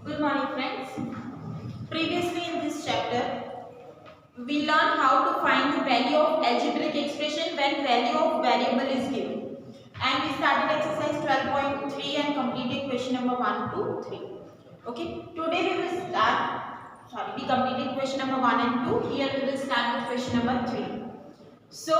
Good morning, friends. Previously in this chapter, we learned how to find the value of algebraic expression when value of variable is given. And we started exercise 12.3 and completed question number 1 to 3. Okay. Today we will we completed question number 1 and 2. Here we will start with question number 3. So,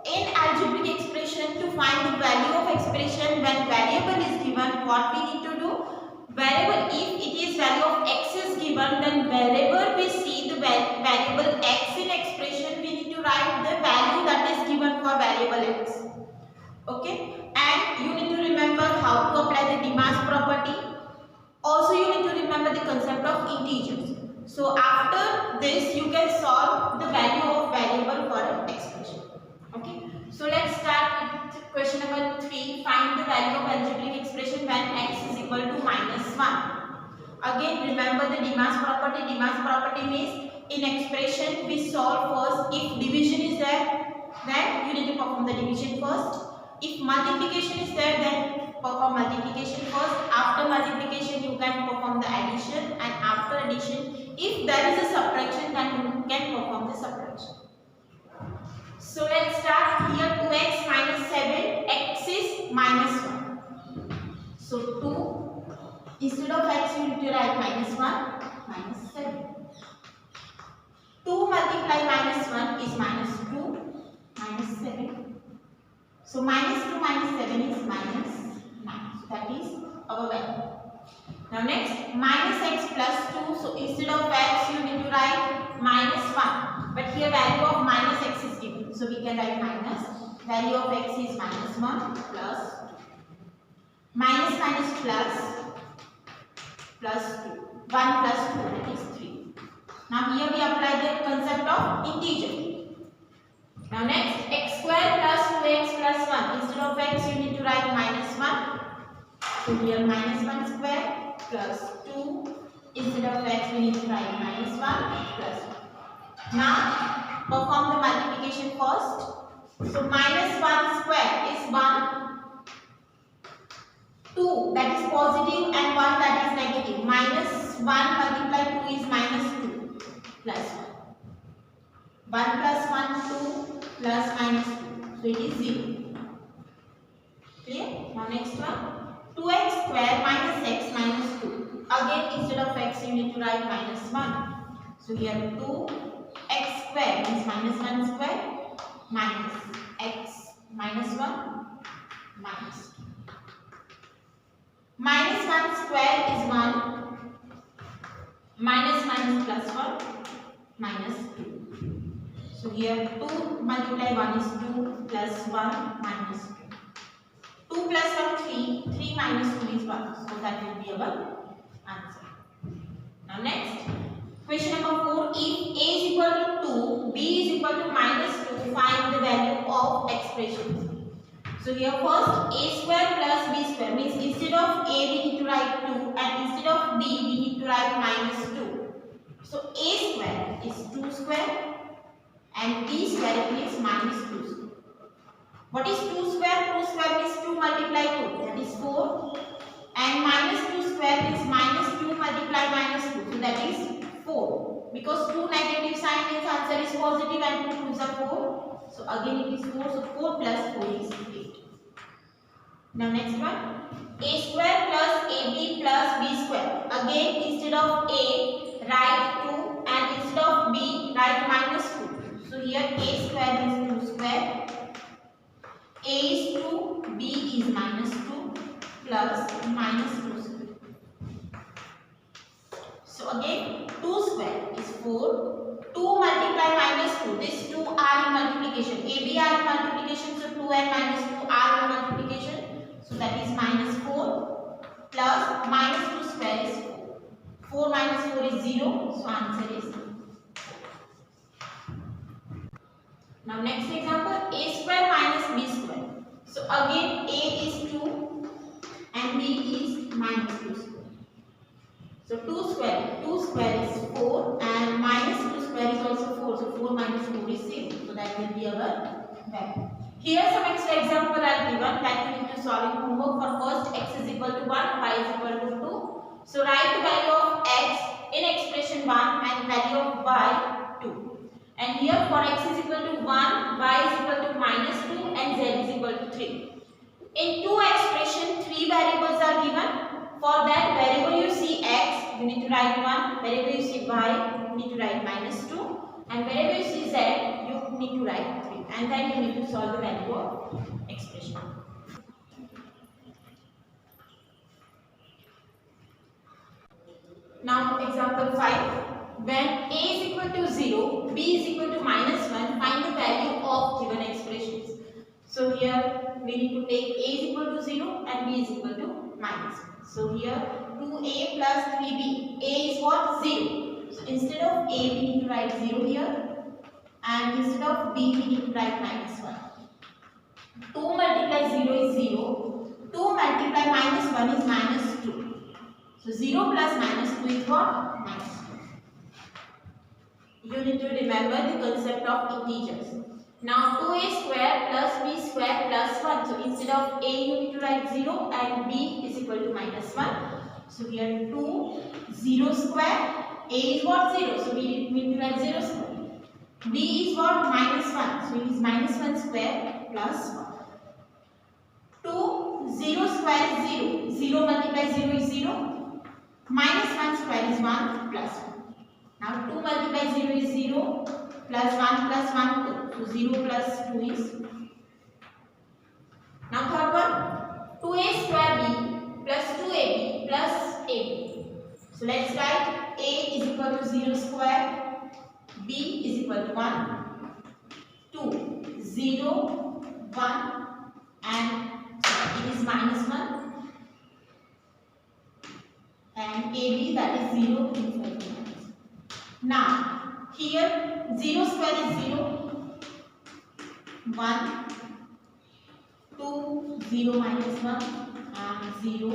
in algebraic expression, to find the value of expression when variable is given, what we need to do? Variable, if it is value of x is given, then wherever we see the variable x in expression, we need to write the value that is given for variable x. Okay, and you need to remember how to apply the Demar's property. Also, you need to remember the concept of integers. So, after this, you can solve the value of variable for an expression. Okay, so let's start with question number 3. Find the value of algebraic expression when x is equal to -1. Again, remember the Demar's property. Demar's property means in expression we solve first. If division is there, then you need to perform the division first. If multiplication is there, then perform multiplication first. After multiplication, you can perform the addition, and after addition, if there is a subtraction, then you can perform the subtraction. So let's start here. 2x minus 7, x is -1. So 2, instead of x you need to write -1, -7. 2 multiply -1 is -2, -7. So -2 -7 is -9. So that is our value. Now next, -x plus 2. So instead of x you need to write -1. But here value of -x is given. So we can write minus. Value of x is -1 plus 2. Minus plus 2. 1 plus 2, that is 3. Now here we apply the concept of integer. Now next, x square plus 2x plus 1. Instead of x you need to write -1. So here -1 square plus 2. Instead of x we need to write -1 plus 1. Now perform the multiplication first. So -1 square is 1. 2 that is positive and 1 that is negative. -1 multiply 2 is -2 plus 1. 1 plus 1 2 plus -2. So it is 0. Clear? Now next one. 2x square minus x minus 2. Again instead of x you need to write -1. So here 2x square means -1 square minus x minus 1 minus 2. -1 square is 1. Minus plus 1 minus 2. So here 2 multiply 1 is 2 plus 1 minus 2. 2 plus 1 3. 3 minus 2 is 1. So that will be our answer. Now next. Question number 4. If a is equal to 2, b is equal to -2, find the value of expressions. So here first a square plus b square means instead of a we need to write 2 and instead of b we need to write -2. So a square is 2 square and b square is -2 square. What is 2 square? 2 square means 2 multiply 2, that is 4, and -2 square is -2 multiply -2, so that is 4. Because 2 negative sign means answer is positive and 2 2s are 4. So again it is 4. So 4 plus 4 is 8. Now next one. A square plus ab plus b square. Again instead of a write 2 and instead of b write -2. So here a square is 2 square. A is 2, b is -2 plus -2 square. So again 2 square is 4. 2 multiply -2. These 2 are in multiplication. AB are in multiplication. So 2 and -2 are in multiplication. So that is -4 plus -2 square is 4. 4 minus 4 is 0. So answer is 0. Now next example. A square minus b square. So again a is 2 and b is -2 square. So 2 square is 4 and -2 square is also 4. So 4 minus 4 is 0. So that will be our value. Here some extra example are given that you need to solve in homework. For first x is equal to 1, y is equal to 2. So write the value And here for x is equal to 1, y is equal to -2 and z is equal to 3. In two expression, three variables are given. For that, wherever you see x, you need to write 1. Wherever you see y, you need to write -2. And wherever you see z, you need to write 3. And then you need to solve the value of expression. Now example 5. When a is equal to 0, b is equal to -1, find the value of given expressions. So here we need to take a is equal to 0 and b is equal to -1. So here 2a plus 3b. A is what? 0. So instead of a we need to write 0 here, and instead of b we need to write -1. 2 multiply 0 is 0. 2 multiply -1 is -2. So 0 plus -2 is what? -2. You need to remember the concept of integers. Now 2a square plus b square plus 1. So instead of a you need to write 0 and b is equal to -1. So here 2, 0 square. A is what? 0. So we need to write 0 square. B is what? -1. So it is -1 square plus 1. 2, 0 square is 0. 0 multiply 0 is 0. -1 square is 1 plus 1. Now 2 multiply 0 is 0 plus 1 plus 1 2. So 0 plus 2 is. Now third one, 2a square b plus 2ab plus ab. So let's write a is equal to 0 square, b is equal to 1, 2, 0, 1 and it is -1 and ab that is 0 is equal to 1. Now here 0 square is 0, 1, 2, 0 minus 1 and 0.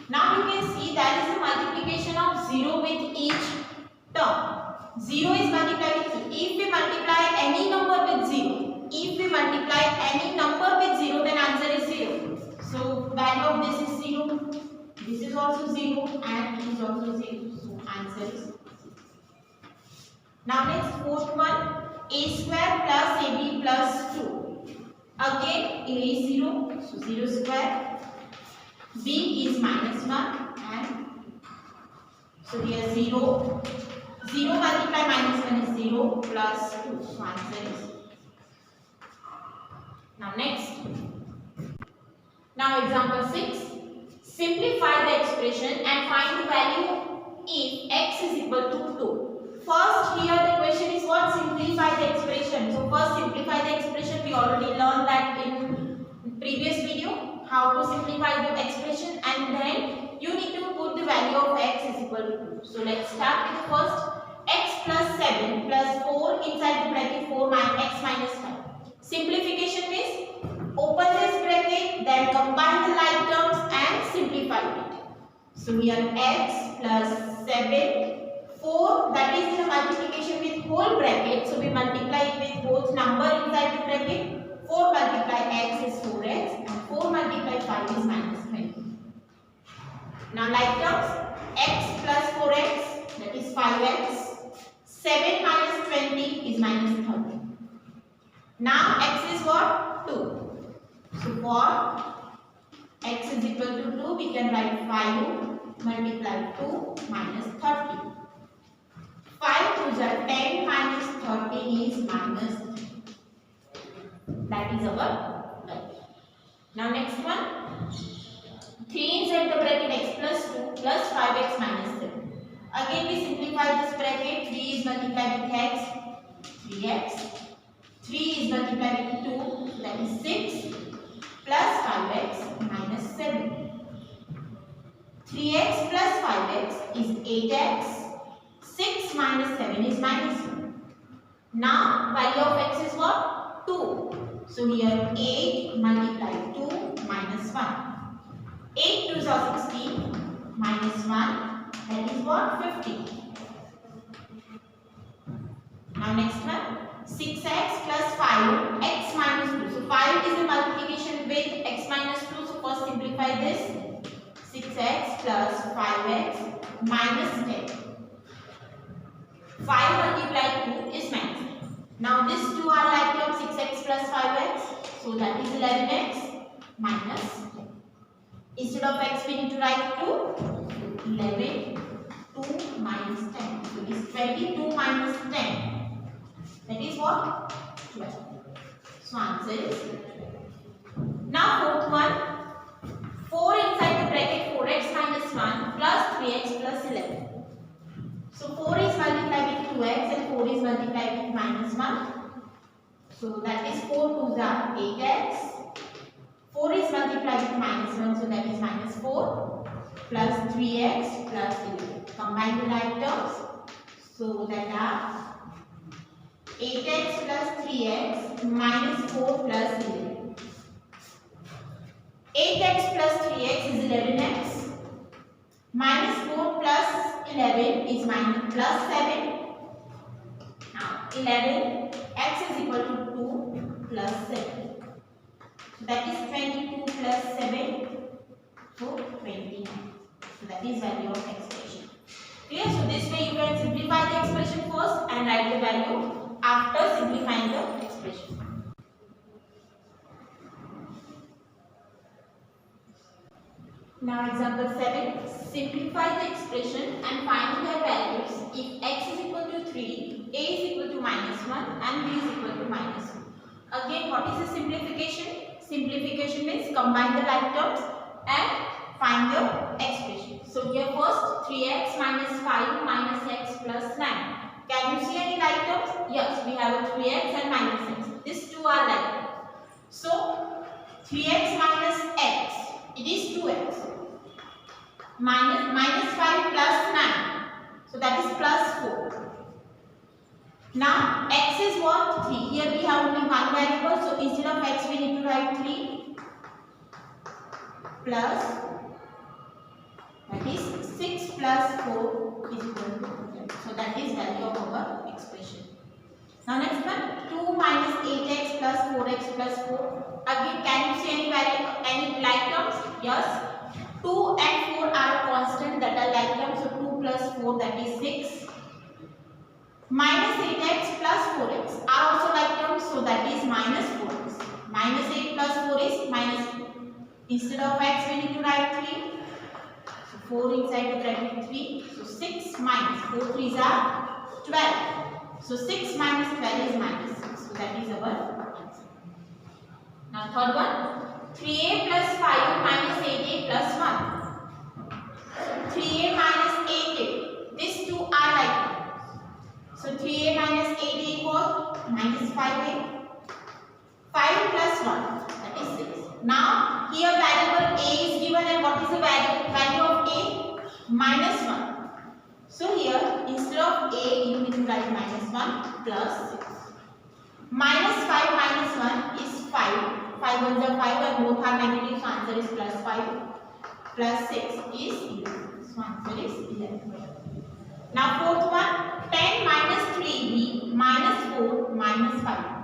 Now you can see that is a multiplication of 0 with each term. 0 is multiplied with 0. If we multiply any number with 0, then answer is 0. So value of this is 0, this is also 0 and it is also 0. So answer is 0. Now next fourth one, a square plus ab plus 2. Again a is 0, so 0 square. B is -1 and so here 0. 0 multiply -1 is 0 plus 2. So answer is. Now next. Now example 6. Simplify the expression and find the value if x is equal to 2. First here the question is what? Simplify the expression. So first simplify the expression. We already learned that in previous video how to simplify the expression, and then you need to put the value of x is equal to 2. So let's start with first x plus 7 plus 4 inside the bracket 4 minus x minus 5. Simplification means open this bracket, then combine the like terms and simplify it. So here x plus 7, 4 that is in a multiplication with whole bracket. So we multiply it with both number inside the bracket. 4 multiply x is 4x and 4 multiply 5 is -20. Now like terms, x plus 4x that is 5x. 7 minus 20 is -30. Now x is what? 2. So for x is equal to 2, we can write 5 multiply 2 minus 30. 5 to the 10 minus 30 is -3. That is our value. Now next one. 3 inside the bracket x plus 2 plus 5x minus 7. Again we simplify this bracket. 3 is multiplied with x, 3x. 3 is multiplied with 2, that is 6 plus 5x minus 7. 3x plus 5x is 8x. 6 minus 7 is -1. Now value of x is what? 2. So here 8 multiply 2 minus 1. 8 2 is 16 minus 1, that is what? 50. Now next one, 6x plus 5x minus 2. So 5 is a multiplication with x minus 2. So first simplify this. 6x plus 5x minus 10. 5 multiplied 2 is -10. Now these two are like terms 6x plus 5x. So that is 11x minus 10. Instead of x we need to write 2. 11, 2 minus 10. So this is 22 minus 10. That is what? 12. So answer is 12. Now fourth one. 4 inside the bracket 4x minus 1 plus 3x plus 11. So 4 is multiplied with 2x and 4 is multiplied with minus 1. So that is 4 2s are 8x. 4 is multiplied with minus 1, so that is minus 4 plus 3x plus 11. Combine the like terms. So that are 8x plus 3x minus 4 plus 11. 8x plus 3x is 11x. Minus 4 plus 11 is minus plus 7. Now 11 x is equal to 2 plus 7. So that is 22 plus 7. So 29. So that is value of expression. Clear? So this way you can simplify the expression first and write the value after simplifying the expression. Now example 7. Simplify the expression and find their values if x is equal to 3, a is equal to minus 1 and b is equal to minus 2. Again, what is the simplification? Simplification means combine the like terms and find the expression. So here first 3x minus 5 minus x plus 9. Can you see any like terms? Yes, we have a 3x and minus x. These two are like. So 3x minus x, it is 2x. Minus 5 plus 9. So that is plus 4. Now x is what? 3. Here we have only one variable. So instead of x we need to write 3 plus, that is 6 plus 4 is equal to 10. So that is value of our expression. Now next one, 2 minus 8x plus 4x plus 4. Again, can you see any value, any like terms? Yes. 2 and 4 are constant, that are like terms. So 2 plus 4, that is 6. Minus 8x plus 4x are also like terms. So that is minus 4x. Minus 8 plus 4 is minus 4. Instead of x we need to write 3. So 4 inside the bracket 3. So 6 minus 4 3s are 12. So 6 minus 12 is minus 6. So that is our answer. Now third one. 3a plus 5 minus 8a plus 1. 3a minus 8a. These two are like. So 3a minus 8a equals minus 5a. 5 plus 1, that is 6. Now here variable a is given and what is the value of a? Minus 1. So here instead of a you need to write minus 1 plus 6. Minus 5 minus 1 is 5. 5 ones are 5 and both are negative, so answer is plus 5. Plus 6 is 11. So answer is 11. Now fourth one, 10 minus 3b minus 4 minus 5.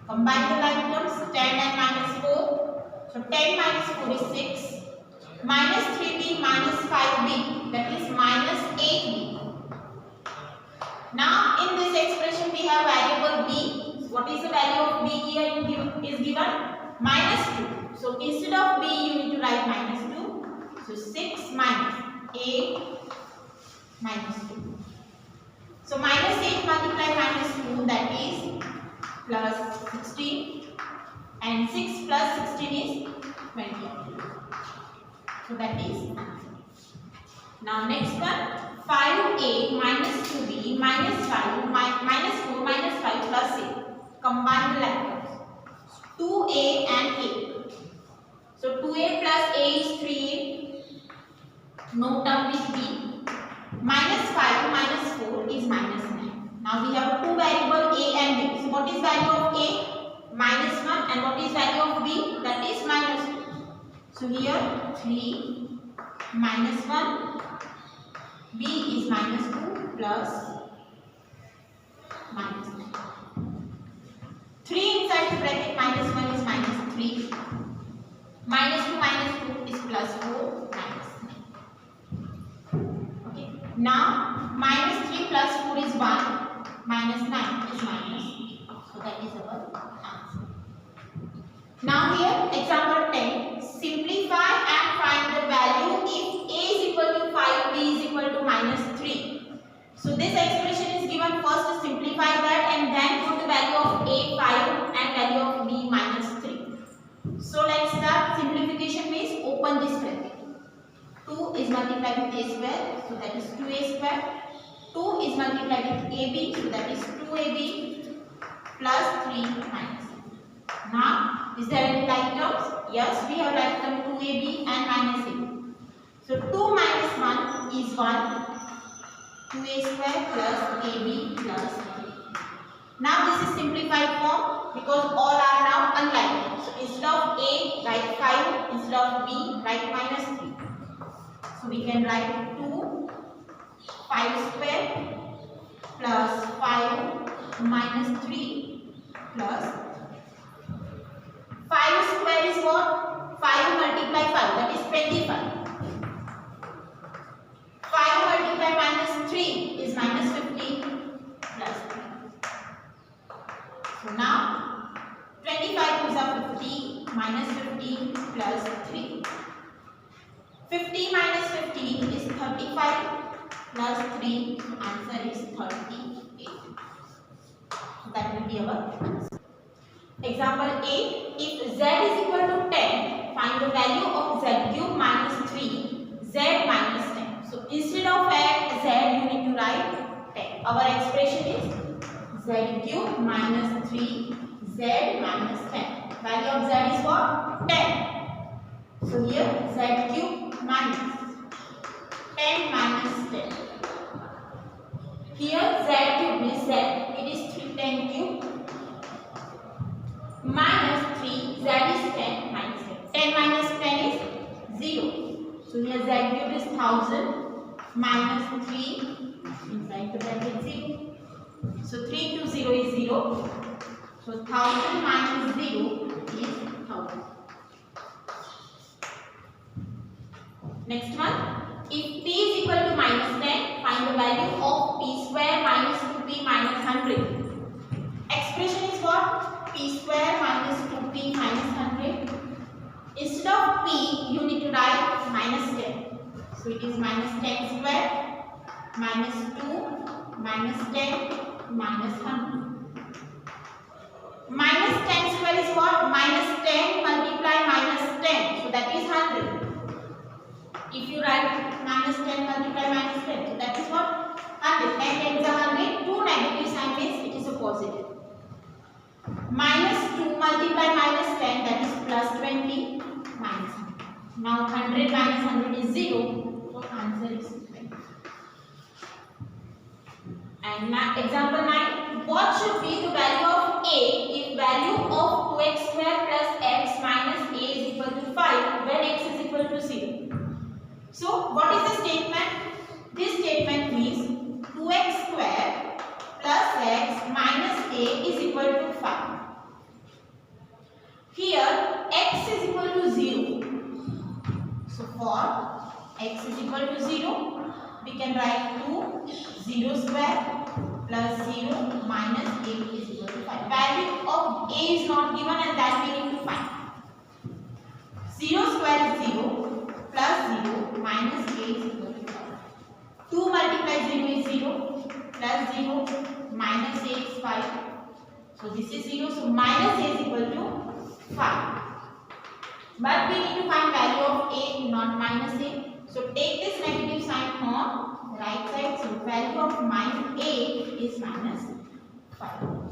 Combine the like terms, 10 and minus 4. So 10 minus 4 is 6. Minus 3b minus 5b, that is minus 8b. Now in this expression we have variable b. What is the value of b here is given? Minus 2. So instead of b you need to write minus 2. So 6 minus 8 minus 2. So minus 8 multiplied minus 2, that is plus 16. And 6 plus 16 is 20. So that is answer. Now next one. 5a minus 2b minus 5 minus 4 minus 5 plus 8. Combine the like terms. 2a and a. So 2a plus a is 3a. No term with b. Minus 5 minus 4 is minus 9. Now we have two variables a and b. So what is value of a? Minus 1 and what is value of b? That is minus 2. So here 3 minus 1. B is minus 2 plus minus 9. 3 inside the bracket minus 1 is minus 3. Minus 2 minus 2 is plus 4 minus 9. Okay. Now minus 3 plus 4 is 1. Minus 9 is minus that is our answer. Now here example 10. Simplify and find the value if a is equal to 5, b is equal to -3. So this expression is given. First simplify that and then put the value of a 5 and value of b -3. So let's start. Simplification means open this bracket. 2 is multiplied with a square, so that is 2a square. 2 is multiplied with ab, so that is 2ab plus 3 minus. Now, is there any like terms? Yes, we have like term 2ab and minus a. So 2 minus 1 is 1. 2a square plus ab plus 3. Now this is simplified form because all are now unlike. So instead of a, write 5. Instead of b, write -3. So we can write 2 5 square plus 5 minus 3 plus 5 square is what? 5 multiply 5, that is 25. 5 multiply -3 is -15 plus 3. So now 25 goes up 50 minus 15 plus 3. 50 minus 15 is 35 plus 3. Answer is 38. So that will be our answer. Example 8. If z is equal to 10, find the value of z cube minus 3, z minus 10. So instead of z, you need to write 10. Our expression is z cube minus 3, z minus 10. Value of z is what? 10. So here z cube minus 10 minus 10. Here z cube means z, it is 10 cube minus 3, z is 10 minus 10. 10 minus 10 is 0. So here z cube is 1000 minus 3 inside the bracket 0. So 3 into 0 is 0. So 1000 minus 0 is 1000. Next one. If p is equal to -10, find the value of p square minus 2p minus 100. Expression is what? P square minus 2p minus 100. Instead of p, you need to write -10. So it is -10 square minus 2 minus 10 minus 100. -10 square is what? -10 multiply -10. So that is 100. If you write -10 multiply -10, so that is what? 100. 10 times 100, 2 negative sign means it is a positive. -2 multiply -10, that is plus 20 minus 100. Now 100 minus 100 is 0, so answer is 20. And now example 9. What should be the value of a if value of 2x square plus x minus a is equal to 5 when x is equal to 0? So what is the statement? This statement means 2x square plus x minus a is equal to 5. Here x is equal to 0. So for x is equal to 0, we can write 0 square plus 0 minus a is equal to 5. Value of a is not given and that we need to find. 0 square is 0 plus 0 minus a is equal to 5. 2 multiply 0 is 0 plus 0 minus a is 5. So this is 0. So minus a is equal to 5. But we need to find value of a, not minus a. So take this negative sign on right side. So value of minus a is -5.